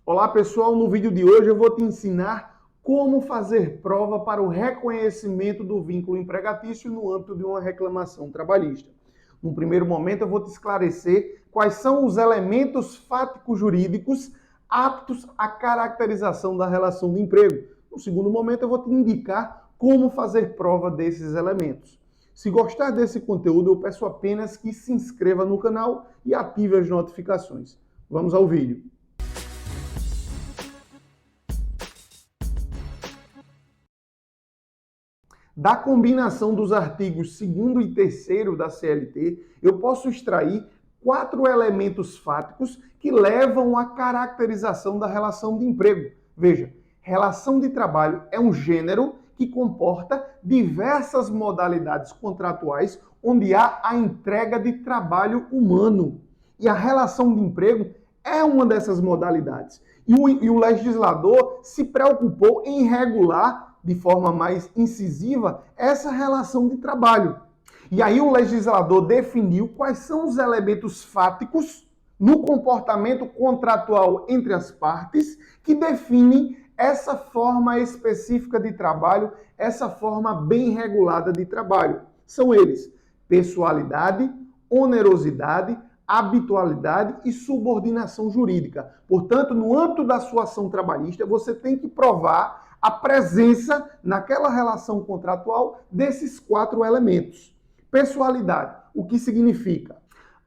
Olá pessoal, no vídeo de hoje eu vou te ensinar como fazer prova para o reconhecimento do vínculo empregatício no âmbito de uma reclamação trabalhista. No primeiro momento eu vou te esclarecer quais são os elementos fáticos jurídicos aptos à caracterização da relação de emprego. No segundo momento eu vou te indicar como fazer prova desses elementos. Se gostar desse conteúdo, eu peço apenas que se inscreva no canal e ative as notificações. Vamos ao vídeo. Da combinação dos artigos 2º e 3º da CLT, eu posso extrair 4 elementos fáticos que levam à caracterização da relação de emprego. Veja, relação de trabalho é um gênero que comporta diversas modalidades contratuais onde há a entrega de trabalho humano. E a relação de emprego é uma dessas modalidades. E o legislador se preocupou em regular de forma mais incisiva essa relação de trabalho. E aí o legislador definiu quais são os elementos fáticos no comportamento contratual entre as partes que definem essa forma específica de trabalho, essa forma bem regulada de trabalho. São eles: pessoalidade, onerosidade, habitualidade e subordinação jurídica. Portanto, no âmbito da sua ação trabalhista, você tem que provar a presença naquela relação contratual desses 4 elementos. Pessoalidade, o que significa?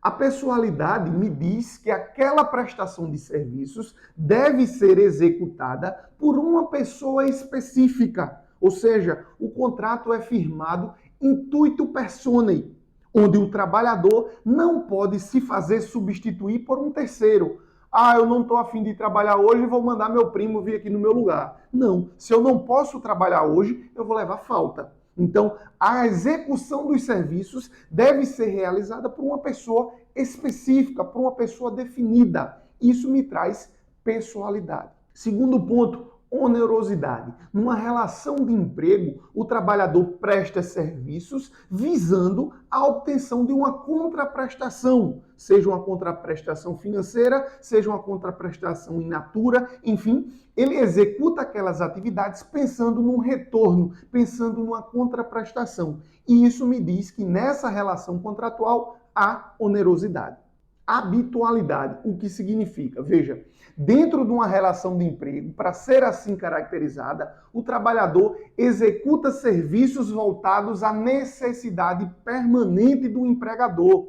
A pessoalidade me diz que aquela prestação de serviços deve ser executada por uma pessoa específica, ou seja, o contrato é firmado intuito personae, onde o trabalhador não pode se fazer substituir por um terceiro. Ah, eu não estou a fim de trabalhar hoje, vou mandar meu primo vir aqui no meu lugar. Não, se eu não posso trabalhar hoje, eu vou levar falta. Então, a execução dos serviços deve ser realizada por uma pessoa específica, por uma pessoa definida. Isso me traz pessoalidade. Segundo ponto, onerosidade. Numa relação de emprego, o trabalhador presta serviços visando a obtenção de uma contraprestação, seja uma contraprestação financeira, seja uma contraprestação in natura, enfim, ele executa aquelas atividades pensando num retorno, pensando numa contraprestação. E isso me diz que nessa relação contratual há onerosidade. Habitualidade, o que significa? Veja, dentro de uma relação de emprego, para ser assim caracterizada, o trabalhador executa serviços voltados à necessidade permanente do empregador.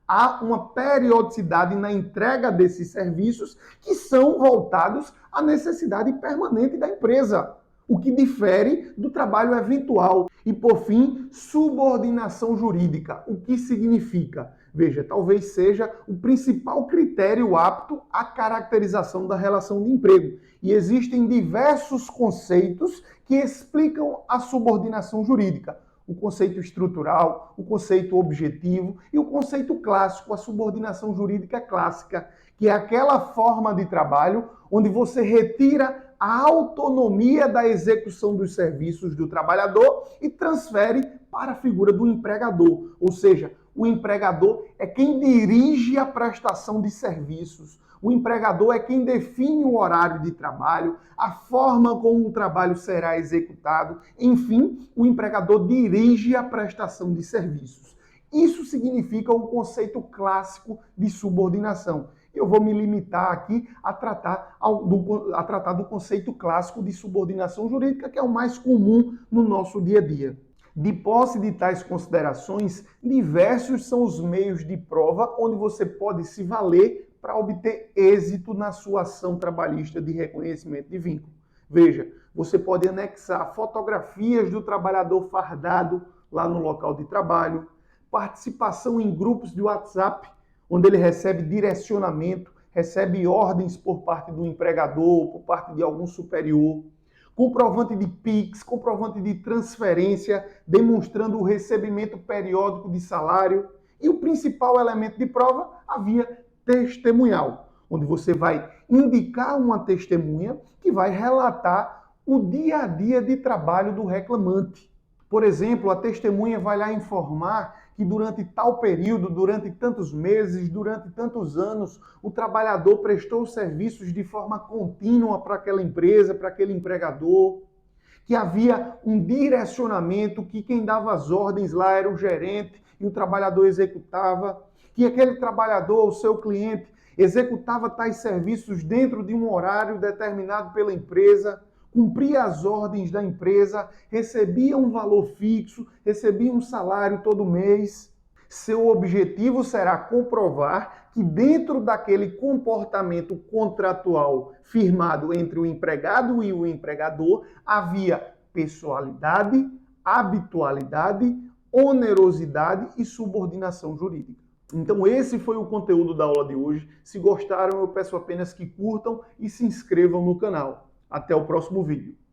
Há uma periodicidade na entrega desses serviços que são voltados à necessidade permanente da empresa, o que difere do trabalho eventual. E, por fim, subordinação jurídica, o que significa? Veja, talvez seja o principal critério apto à caracterização da relação de emprego. E existem diversos conceitos que explicam a subordinação jurídica. O conceito estrutural, o conceito objetivo e o conceito clássico, a subordinação jurídica clássica, que é aquela forma de trabalho onde você retira a autonomia da execução dos serviços do trabalhador e transfere para a figura do empregador. Ou seja, o empregador é quem dirige a prestação de serviços. O empregador é quem define o horário de trabalho, a forma como o trabalho será executado. Enfim, o empregador dirige a prestação de serviços. Isso significa o conceito clássico de subordinação. Eu vou me limitar aqui a tratar do conceito clássico de subordinação jurídica, que é o mais comum no nosso dia a dia. De posse de tais considerações, diversos são os meios de prova onde você pode se valer para obter êxito na sua ação trabalhista de reconhecimento de vínculo. Veja, você pode anexar fotografias do trabalhador fardado lá no local de trabalho, participação em grupos de WhatsApp, onde ele recebe direcionamento, recebe ordens por parte do empregador, por parte de algum superior, comprovante de Pix, comprovante de transferência, demonstrando o recebimento periódico de salário. E o principal elemento de prova, a via testemunhal, onde você vai indicar uma testemunha que vai relatar o dia a dia de trabalho do reclamante. Por exemplo, a testemunha vai lá informar que durante tal período, durante tantos meses, durante tantos anos, o trabalhador prestou serviços de forma contínua para aquela empresa, para aquele empregador, que havia um direcionamento, que quem dava as ordens lá era o gerente e o trabalhador executava, que aquele trabalhador, o seu cliente, executava tais serviços dentro de um horário determinado pela empresa, cumpria as ordens da empresa, recebia um valor fixo, recebia um salário todo mês. Seu objetivo será comprovar que dentro daquele comportamento contratual firmado entre o empregado e o empregador havia pessoalidade, habitualidade, onerosidade e subordinação jurídica. Então esse foi o conteúdo da aula de hoje. Se gostaram, eu peço apenas que curtam e se inscrevam no canal. Até o próximo vídeo.